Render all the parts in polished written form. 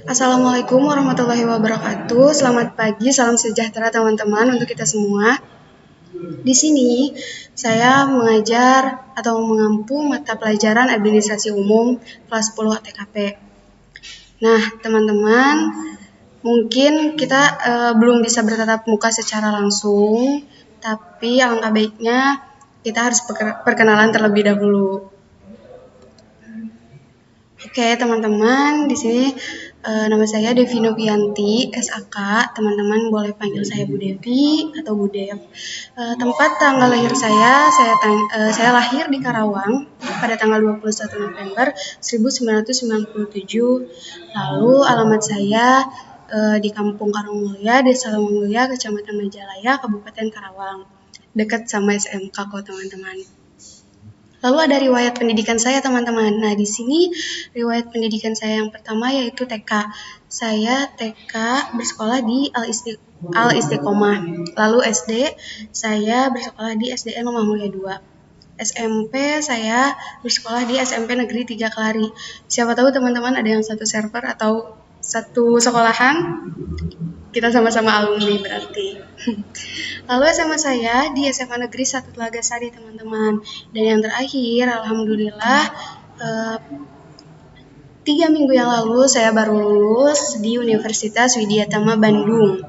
Assalamualaikum warahmatullahi wabarakatuh. Selamat pagi, salam sejahtera teman-teman untuk kita semua. Di sini saya mengajar atau mengampu mata pelajaran administrasi umum kelas 10 ATKP. Nah, teman-teman, mungkin kita belum bisa bertatap muka secara langsung, tapi alangkah baiknya kita harus perkenalan terlebih dahulu. Oke, teman-teman, di sini nama saya Devi Novianti, SAK. Teman-teman boleh panggil saya Bu Devi atau Bu Dev. Tempat tanggal lahir saya lahir di Karawang pada tanggal 21 November 1997. Lalu alamat saya di Kampung Karangmulya, Desa Lawangmulya, Kecamatan Majalaya, Kabupaten Karawang. Dekat sama SMK kok, teman-teman. Lalu ada riwayat pendidikan saya, teman-teman. Nah, di sini riwayat pendidikan saya yang pertama yaitu TK. Saya TK bersekolah di Al Istiqomah. Lalu SD saya bersekolah di SDN Lomah Mulia 2. SMP saya bersekolah di SMP Negeri 3 Kelari. Siapa tahu teman-teman ada yang satu server atau satu sekolahan. Kita sama-sama alumni berarti. Lalu SMA saya di SMA Negeri 1 Telagasari, teman-teman. Dan yang terakhir, alhamdulillah 3 minggu yang lalu saya baru lulus di Universitas Widyatama Bandung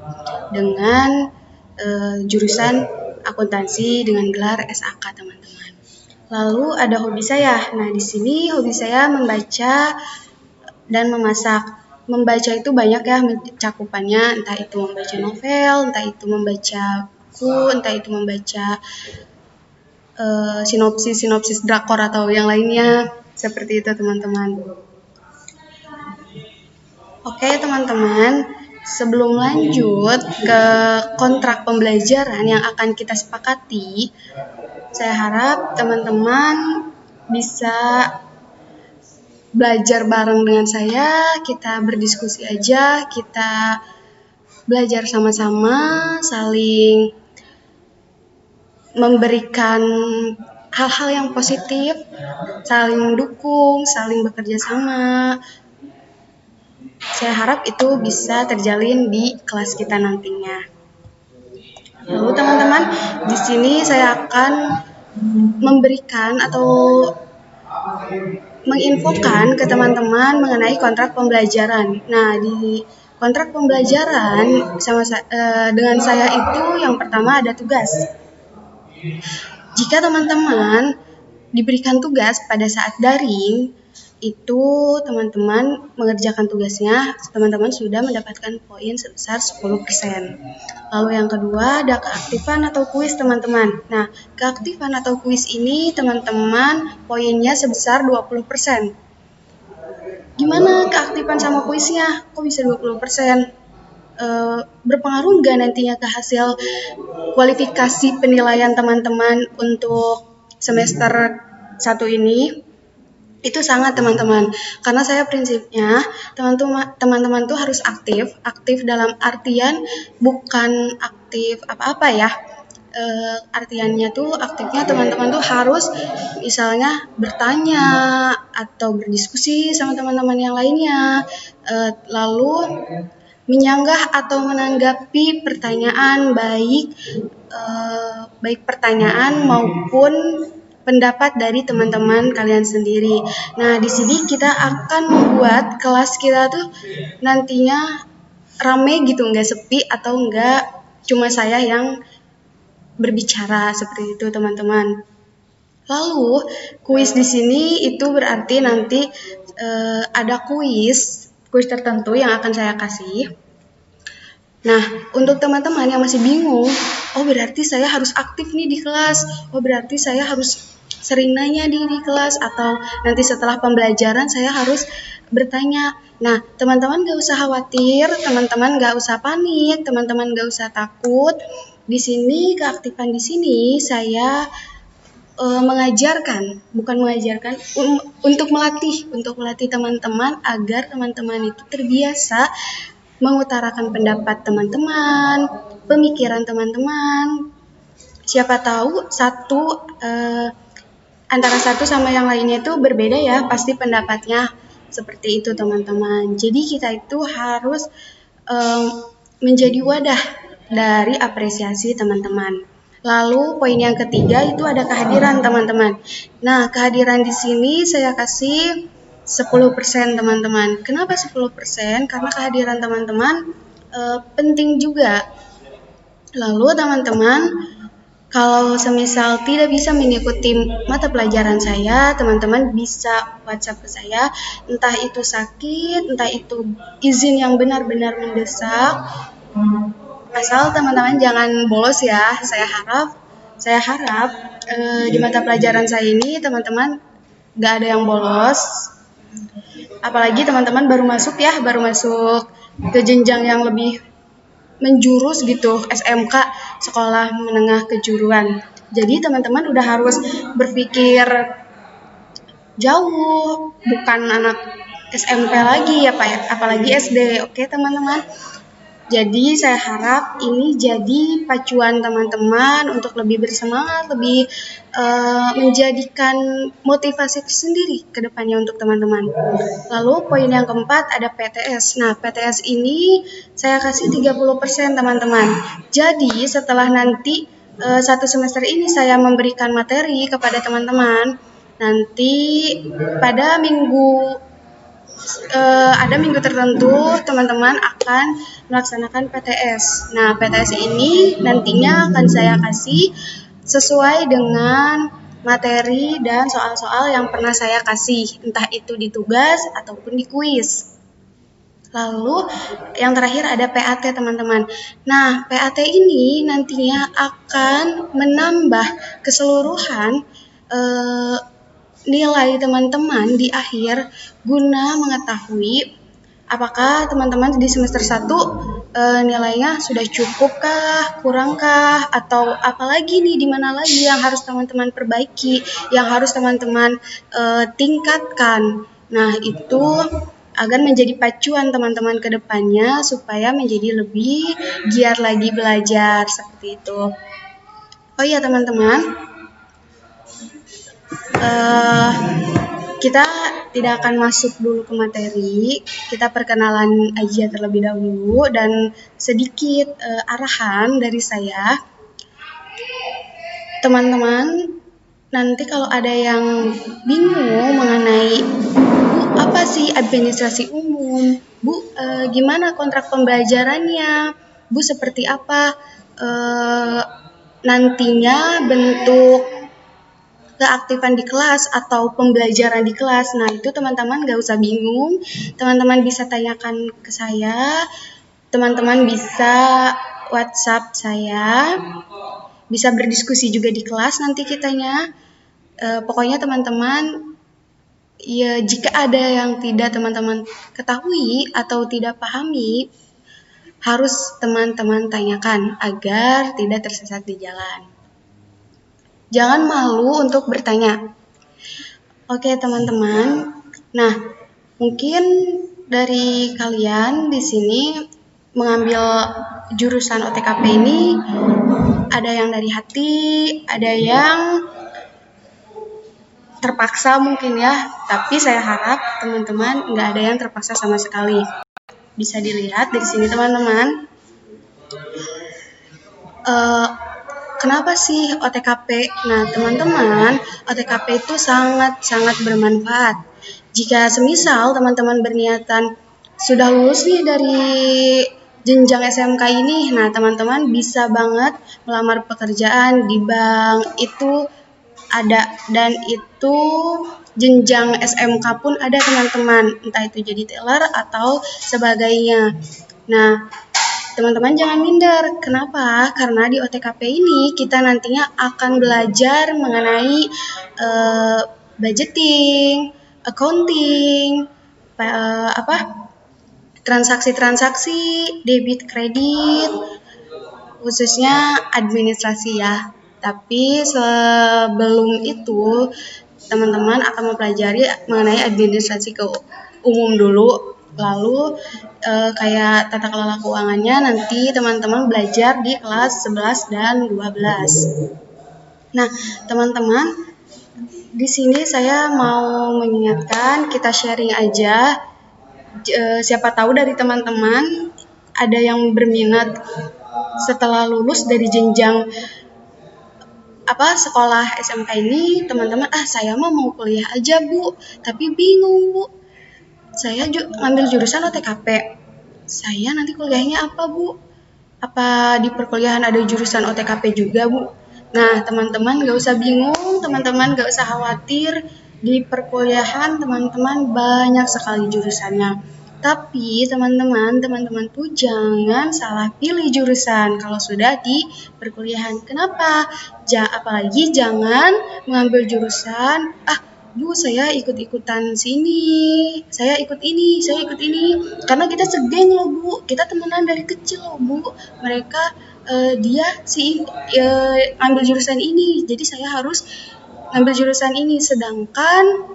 dengan jurusan akuntansi dengan gelar SAK, teman-teman. Lalu ada hobi saya. Nah, di sini hobi saya membaca dan memasak. Membaca itu banyak ya cakupannya, entah itu membaca novel, entah itu membaca buku, entah itu membaca sinopsis drakor atau yang lainnya, seperti itu teman-teman. Oke teman-teman, sebelum lanjut ke kontrak pembelajaran yang akan kita sepakati, saya harap teman-teman bisa belajar bareng dengan saya, kita berdiskusi aja, kita belajar sama-sama, saling memberikan hal-hal yang positif, saling mendukung, saling bekerja sama. Saya harap itu bisa terjalin di kelas kita nantinya. Lalu teman-teman, di sini saya akan memberikan atau menginfokan ke teman-teman mengenai kontrak pembelajaran. Nah, di kontrak pembelajaran dengan saya itu yang pertama ada tugas. Jika teman-teman diberikan tugas pada saat daring, itu teman-teman mengerjakan tugasnya, teman-teman sudah mendapatkan poin sebesar 10%. Lalu yang kedua ada keaktifan atau kuis, teman-teman. Nah, keaktifan atau kuis ini teman-teman poinnya sebesar 20%. Gimana keaktifan sama kuisnya? Kok bisa 20%? Berpengaruh nggak nantinya ke hasil kualifikasi penilaian teman-teman untuk semester 1 ini? Itu sangat, teman-teman, karena saya prinsipnya teman-teman tuh harus aktif dalam artian bukan aktif apa-apa ya. Artiannya tuh aktifnya teman-teman tuh harus misalnya bertanya atau berdiskusi sama teman-teman yang lainnya, lalu menyanggah atau menanggapi pertanyaan baik pertanyaan maupun pendapat dari teman-teman kalian sendiri. Nah, di sini kita akan membuat kelas kita tuh nantinya rame gitu, nggak sepi atau nggak cuma saya yang berbicara, seperti itu teman-teman. Lalu kuis di sini itu berarti nanti ada kuis tertentu yang akan saya kasih. Nah, untuk teman-teman yang masih bingung, oh berarti saya harus aktif nih di kelas, oh berarti saya harus sering nanya di kelas, atau nanti setelah pembelajaran saya harus bertanya. Nah, teman-teman gak usah khawatir, teman-teman gak usah panik, teman-teman gak usah takut. Di sini keaktifan di sini saya untuk melatih teman-teman agar teman-teman itu terbiasa mengutarakan pendapat teman-teman, pemikiran teman-teman. Siapa tahu antara satu sama yang lainnya itu berbeda ya, pasti pendapatnya seperti itu teman-teman. Jadi kita itu harus menjadi wadah dari apresiasi teman-teman. Lalu poin yang ketiga itu ada kehadiran teman-teman. Nah, kehadiran di sini saya kasih 10% teman-teman. Kenapa 10%? Karena kehadiran teman-teman penting juga. Lalu teman-teman, kalau semisal tidak bisa mengikuti mata pelajaran saya, teman-teman bisa WhatsApp ke saya, entah itu sakit, entah itu izin yang benar-benar mendesak, asal teman-teman jangan bolos ya. Saya harap di mata pelajaran saya ini teman-teman gak ada yang bolos. Apalagi teman-teman baru masuk ke jenjang yang lebih menjurus gitu, SMK, sekolah menengah kejuruan. Jadi teman-teman udah harus berpikir jauh, bukan anak SMP lagi ya Pak ya, apalagi SD. Oke teman-teman. Jadi saya harap ini jadi pacuan teman-teman untuk lebih bersemangat, lebih menjadikan motivasi sendiri ke depannya untuk teman-teman. Lalu poin yang keempat ada PTS. Nah, PTS ini saya kasih 30% teman-teman. Jadi setelah nanti satu semester ini saya memberikan materi kepada teman-teman, nanti pada ada minggu tertentu teman-teman akan melaksanakan PTS. Nah, PTS ini nantinya akan saya kasih sesuai dengan materi dan soal-soal yang pernah saya kasih, entah itu di tugas ataupun di kuis. Lalu yang terakhir ada PAT teman-teman. Nah, PAT ini nantinya akan menambah keseluruhan nilai teman-teman di akhir guna mengetahui apakah teman-teman di semester 1 nilainya sudah cukupkah, kurangkah, atau apalagi nih di mana lagi yang harus teman-teman perbaiki, yang harus teman-teman tingkatkan. Nah, itu agar menjadi pacuan teman-teman ke depannya supaya menjadi lebih giat lagi belajar seperti itu. Oh iya teman-teman, kita tidak akan masuk dulu ke materi, kita perkenalan aja terlebih dahulu dan sedikit arahan dari saya. Teman-teman, nanti kalau ada yang bingung mengenai Bu, apa sih administrasi umum? Bu, gimana kontrak pembelajarannya? Bu, seperti apa nantinya bentuk keaktifan di kelas atau pembelajaran di kelas? Nah, itu teman-teman gak usah bingung, teman-teman bisa tanyakan ke saya, teman-teman bisa WhatsApp saya, bisa berdiskusi juga di kelas nanti kitanya. Pokoknya teman-teman, ya jika ada yang tidak teman-teman ketahui atau tidak pahami, harus teman-teman tanyakan agar tidak tersesat di jalan. Jangan malu untuk bertanya. Oke teman-teman, nah mungkin dari kalian di sini mengambil jurusan OTKP ini ada yang dari hati, ada yang terpaksa mungkin ya, tapi saya harap teman-teman nggak ada yang terpaksa sama sekali. Bisa dilihat dari sini teman-teman. Kenapa sih OTKP? Nah, teman-teman, OTKP itu sangat-sangat bermanfaat. Jika semisal teman-teman berniatan sudah lulus nih dari jenjang SMK ini, nah teman-teman bisa banget melamar pekerjaan di bank, itu ada, dan itu jenjang SMK pun ada teman-teman, entah itu jadi teller atau sebagainya. Nah, teman-teman jangan minder. Kenapa? Karena di OTKP ini kita nantinya akan belajar mengenai budgeting, accounting, transaksi-transaksi, debit, kredit, khususnya administrasi ya. Tapi sebelum itu teman-teman akan mempelajari mengenai administrasi umum dulu. Lalu kayak tata kelola keuangannya nanti teman-teman belajar di kelas 11 dan 12. Nah, teman-teman, Di sini saya mau mengingatkan, kita sharing aja. Siapa tahu dari teman-teman ada yang berminat setelah lulus dari jenjang sekolah SMK ini, teman-teman, saya mah mau kuliah aja Bu, tapi bingung Bu. Saya ngambil jurusan OTKP. Saya nanti kuliahnya apa Bu? Apa di perkuliahan ada jurusan OTKP juga Bu? Nah, teman-teman gak usah bingung, teman-teman gak usah khawatir. Di perkuliahan teman-teman banyak sekali jurusannya. Tapi teman-teman tuh jangan salah pilih jurusan kalau sudah di perkuliahan. Kenapa? Apalagi jangan mengambil jurusan, Bu, saya ikut-ikutan sini, saya ikut ini. Karena kita segeng loh Bu, kita temenan dari kecil loh Bu. Mereka dia ambil jurusan ini, jadi saya harus ngambil jurusan ini. Sedangkan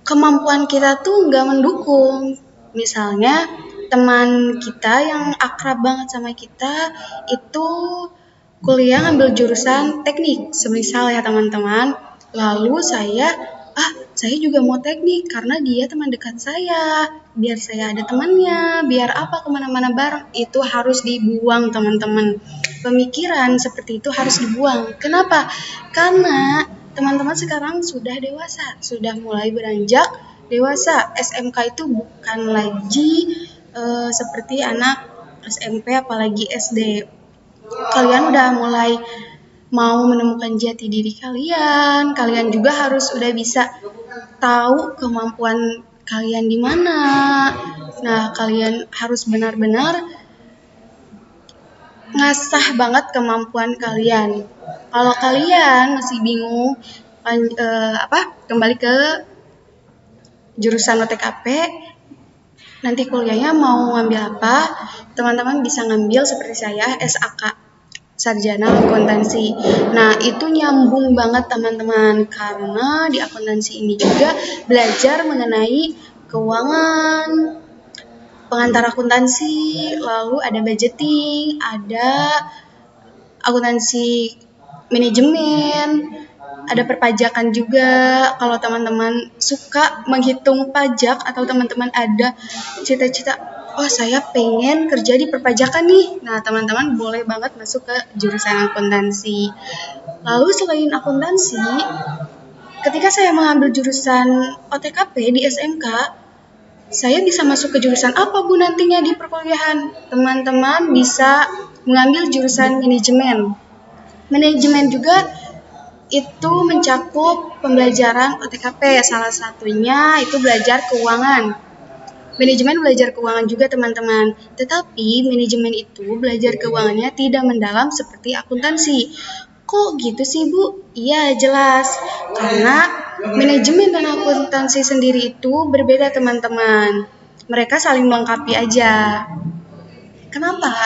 kemampuan kita tuh nggak mendukung. Misalnya teman kita yang akrab banget sama kita itu kuliah ngambil jurusan teknik, semisal ya teman-teman. Lalu saya juga mau teknik karena dia teman dekat saya, biar saya ada temannya, biar kemana-mana bareng. Itu harus dibuang teman-teman. Pemikiran seperti itu harus dibuang. Kenapa? Karena teman-teman sekarang sudah dewasa, sudah mulai beranjak dewasa. SMK itu bukan lagi seperti anak SMP apalagi SD. Kalian udah mulai mau menemukan jati diri kalian. Kalian juga harus udah bisa tahu kemampuan kalian di mana. Nah, kalian harus benar-benar ngasah banget kemampuan kalian. Kalau kalian masih bingung kembali ke jurusan OTKP, nanti kuliahnya mau ngambil apa, teman-teman bisa ngambil seperti saya SAK, Sarjana Akuntansi. Nah, itu nyambung banget teman-teman, karena di akuntansi ini juga belajar mengenai keuangan, pengantar akuntansi, lalu ada budgeting, ada akuntansi manajemen, ada perpajakan juga. Kalau teman-teman suka menghitung pajak atau teman-teman ada cita-cita, saya pengen kerja di perpajakan nih. Nah, teman-teman boleh banget masuk ke jurusan akuntansi. Lalu selain akuntansi, ketika saya mengambil jurusan OTKP di SMK, saya bisa masuk ke jurusan apa Bu nantinya di perkuliahan? Teman-teman bisa mengambil jurusan manajemen. Manajemen juga itu mencakup pembelajaran OTKP, salah satunya itu belajar keuangan. Manajemen belajar keuangan juga teman-teman, tetapi manajemen itu belajar keuangannya tidak mendalam seperti akuntansi. Kok gitu sih Bu? Iya jelas, karena manajemen dan akuntansi sendiri itu berbeda teman-teman. Mereka saling melengkapi aja. Kenapa?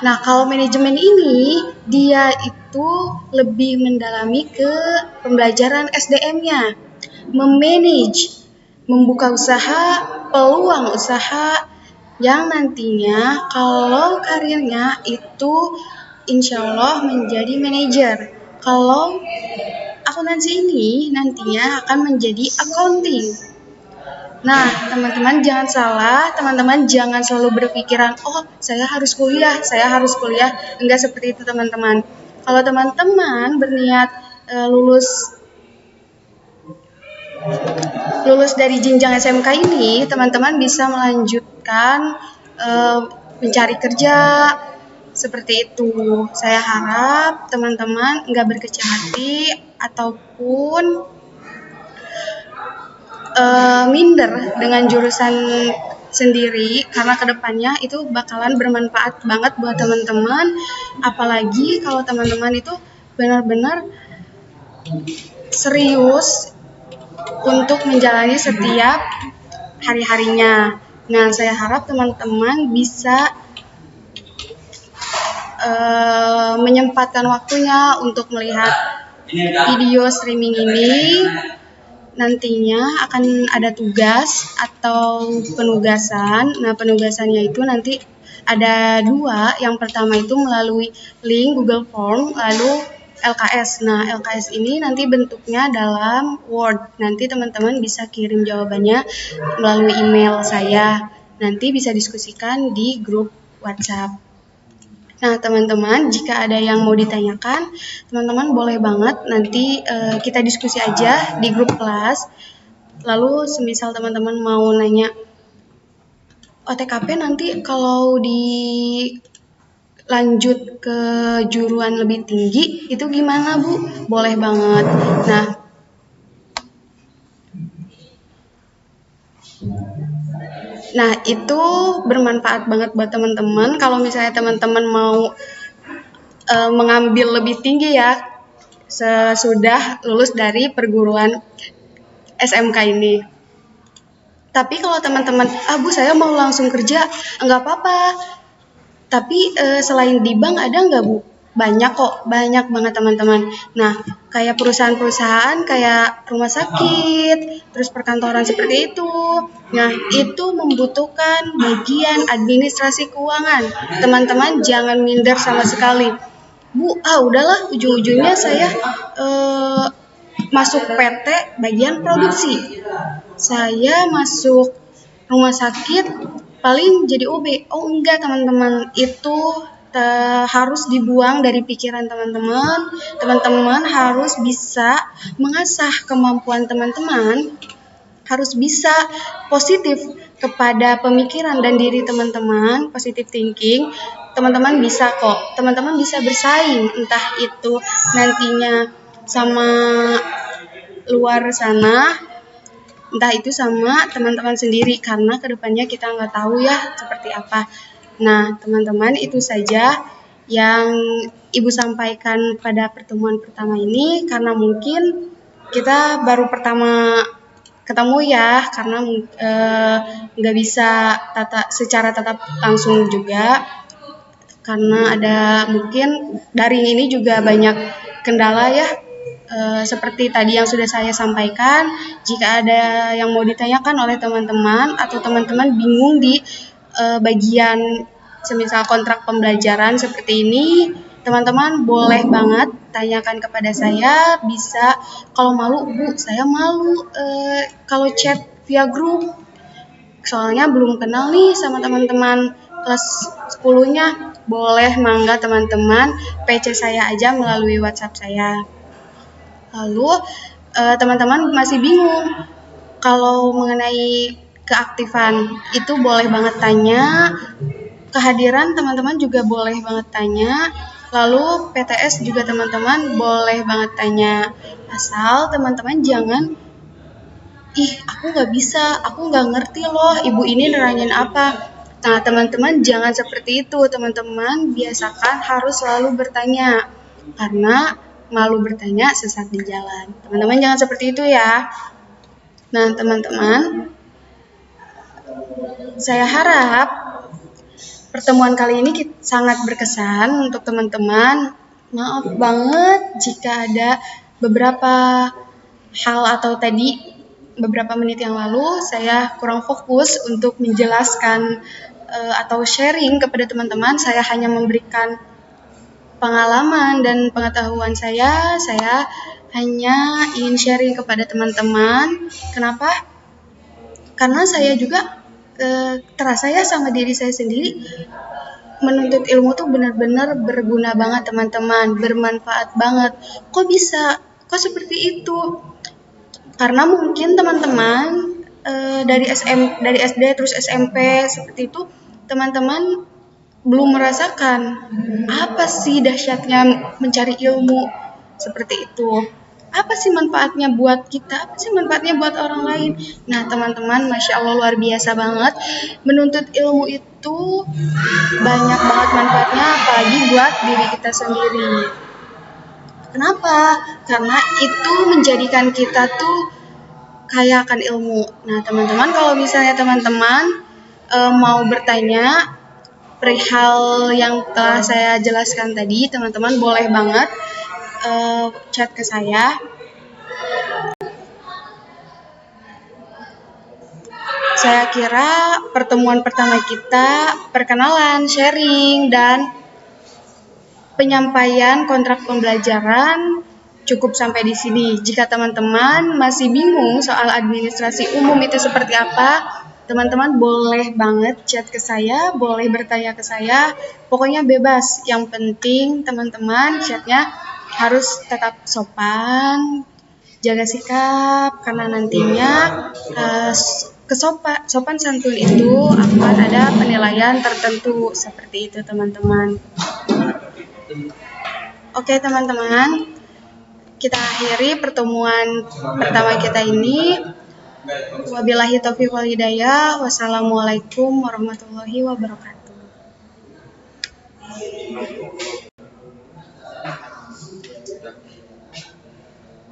Nah, kalau manajemen ini dia itu lebih mendalami ke pembelajaran SDM-nya, memanage, membuka usaha, peluang usaha yang nantinya kalau karirnya itu insya Allah menjadi manajer. Kalau akuntansi ini nantinya akan menjadi accounting. Nah, teman-teman jangan salah, teman-teman jangan selalu berpikiran, saya harus kuliah. Enggak seperti itu teman-teman. Kalau teman-teman berniat lulus dari jenjang SMK ini, teman-teman bisa melanjutkan mencari kerja, seperti itu. Saya harap teman-teman enggak berkecil hati ataupun minder dengan jurusan sendiri, karena kedepannya itu bakalan bermanfaat banget buat teman-teman, apalagi kalau teman-teman itu benar-benar serius untuk menjalani setiap hari-harinya. Nah, saya harap teman-teman bisa menyempatkan waktunya untuk melihat video streaming ini. Nantinya akan ada tugas atau penugasan. Nah, penugasannya itu nanti ada 2. Yang pertama itu melalui link Google Form, lalu LKS. Nah, LKS ini nanti bentuknya dalam Word. Nanti teman-teman bisa kirim jawabannya melalui email saya. Nanti bisa diskusikan di grup WhatsApp. Nah, teman-teman, jika ada yang mau ditanyakan, teman-teman boleh banget nanti kita diskusi aja di grup kelas. Lalu semisal teman-teman mau nanya OTKP nanti kalau dilanjut ke juruan lebih tinggi itu gimana, Bu? Boleh banget. Nah, itu bermanfaat banget buat teman-teman kalau misalnya teman-teman mau mengambil lebih tinggi ya sesudah lulus dari perguruan SMK ini. Tapi kalau teman-teman, Bu saya mau langsung kerja, nggak apa-apa. Tapi selain di bank ada nggak, Bu? Banyak kok, banyak banget teman-teman. Nah, kayak perusahaan-perusahaan, kayak rumah sakit, terus perkantoran seperti itu. Nah, itu membutuhkan bagian administrasi keuangan. Teman-teman jangan minder sama sekali. Bu, udahlah ujung-ujungnya saya masuk PT bagian produksi. Saya masuk rumah sakit paling jadi OB. Oh enggak teman-teman, itu harus dibuang dari pikiran teman-teman. Teman-teman harus bisa mengasah kemampuan teman-teman, harus bisa positif kepada pemikiran dan diri teman-teman, positive thinking. Teman-teman bisa kok, teman-teman bisa bersaing, entah itu nantinya sama luar sana, entah itu sama teman-teman sendiri, karena kedepannya kita nggak tahu ya seperti apa. Nah, teman-teman, itu saja yang Ibu sampaikan pada pertemuan pertama ini, karena mungkin kita baru pertama ketemu ya, karena nggak bisa secara tatap langsung juga, karena ada mungkin daring ini juga banyak kendala ya. Seperti tadi yang sudah saya sampaikan, jika ada yang mau ditanyakan oleh teman-teman atau teman-teman bingung di bagian semisal kontrak pembelajaran seperti ini, teman-teman boleh banget tanyakan kepada saya. Bisa, kalau malu, Bu, saya malu kalau chat via grup, soalnya belum kenal nih sama teman-teman kelas 10-nya. Boleh, mangga teman-teman PC saya aja melalui WhatsApp saya. Lalu teman-teman masih bingung kalau mengenai keaktifan, itu boleh banget tanya. Kehadiran teman-teman juga boleh banget tanya. Lalu PTS juga teman-teman boleh banget tanya. Asal teman-teman jangan, aku nggak bisa, aku nggak ngerti loh ibu ini neranyain apa. Nah, teman-teman jangan seperti itu. Teman-teman biasakan harus selalu bertanya, karena malu bertanya sesat di jalan. Teman-teman jangan seperti itu ya. Nah, teman-teman, saya harap pertemuan kali ini sangat berkesan untuk teman-teman. Maaf banget jika ada beberapa hal atau tadi beberapa menit yang lalu saya kurang fokus untuk menjelaskan atau sharing kepada teman-teman. Saya hanya memberikan pengalaman dan pengetahuan saya hanya ingin sharing kepada teman-teman. Kenapa? Karena saya juga terasa ya sama diri saya sendiri, menuntut ilmu tuh benar-benar berguna banget teman-teman, bermanfaat banget. Kok bisa? Kok seperti itu? Karena mungkin teman-teman dari SD terus SMP seperti itu, teman-teman belum merasakan apa sih dahsyatnya mencari ilmu seperti itu. Apa sih manfaatnya buat kita? Apa sih manfaatnya buat orang lain? Nah, teman-teman, Masya Allah luar biasa banget. Menuntut ilmu itu banyak banget manfaatnya, apalagi buat diri kita sendiri. Kenapa? Karena itu menjadikan kita tuh kaya akan ilmu. Nah, teman-teman, kalau misalnya teman-teman mau bertanya perihal yang telah saya jelaskan tadi, teman-teman boleh banget chat ke saya. Saya kira pertemuan pertama kita perkenalan, sharing, dan penyampaian kontrak pembelajaran cukup sampai di sini. Jika teman-teman masih bingung soal administrasi umum itu seperti apa, teman-teman boleh banget chat ke saya, boleh bertanya ke saya. Pokoknya bebas. Yang penting teman-teman chatnya harus tetap sopan, jaga sikap, karena nantinya sopan santun itu akan ada penilaian tertentu seperti itu teman-teman. Oke teman-teman, kita akhiri pertemuan pertama kita ini. Wabillahi taufiq wal hidayah. Wassalamualaikum warahmatullahi wabarakatuh.